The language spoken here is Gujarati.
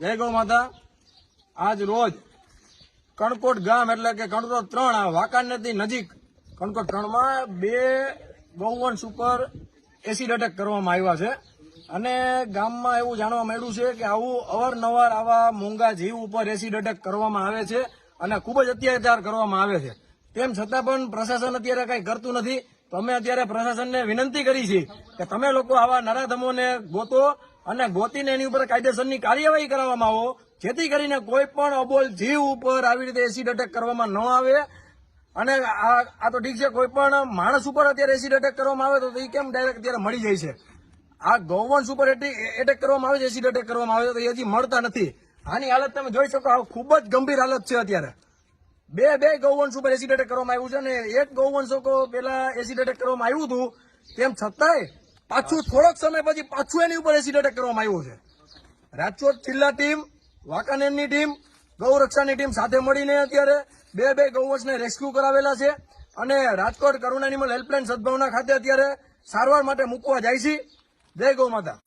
જય ગૌ માતા। આજ રોજ કણકોટ ગામ એટલે કે કણકોટ 3 આ વાંકાનેરથી નજીક કણકોટ 3 માં 2 ગૌવંશ ઉપર એસિડ એટેક કરવામાં આવ્યા છે અને ગામમાં એવું જાણવા મળ્યું છે કે આવું અવારનવાર આવા મૂંગા જીવ ઉપર એસિડ એટેક કરવામાં આવે છે અને ખૂબ જ અત્યાચાર કરવામાં આવે છે। તેમ છતાં પણ પ્રશાસન અત્યારે કંઈ કરતું નથી। તો અમે અત્યારે પ્રશાસનને વિનંતી કરી છે કે તમે લોકો આવા નરાધમોને ગોતો અને ગોતીને એની ઉપર કાયદેસરની કાર્યવાહી કરવામાં આવો, જેથી કરીને કોઈ પણ અબોલ જીવ ઉપર આવી રીતે એસિડ એટેક કરવામાં ન આવે। અને આ તો ઠીક છે, કોઈ પણ માણસ ઉપર અત્યારે એસિડ એટેક કરવામાં આવે તો એ કેમ ડાયરેક્ટ અત્યારે મળી જાય છે। આ ગૌવંશ ઉપર એટેક કરવામાં આવે છે, એસિડ એટેક કરવામાં આવે છે તો એ હજી મળતા નથી। આની હાલત તમે જોઈ શકો, આ ખૂબ જ ગંભીર હાલત છે। અત્યારે બે ગૌવંશ ઉપર એસિડ એટેક કરવામાં આવ્યું છે અને એક ગૌવંશ પેલા એસિડ એટેક કરવામાં આવ્યું હતું, તેમ છતાંય પાછું થોડોક સમય પછી પાછું એની ઉપર એસિડ એટેક કરવામાં આવ્યું છે। રાજકોટ જિલ્લા ટીમ, વાંકાનેરની ટીમ, ગૌરક્ષાની ટીમ સાથે મળીને અત્યારે બે ગૌવંશને રેસ્ક્યુ કરાવેલા છે અને રાજકોટ કરુણા એનિમલ હેલ્પલાઇન સદભાવના ખાતે અત્યારે સારવાર માટે મૂકવા જાય છે। જય ગૌ માતા।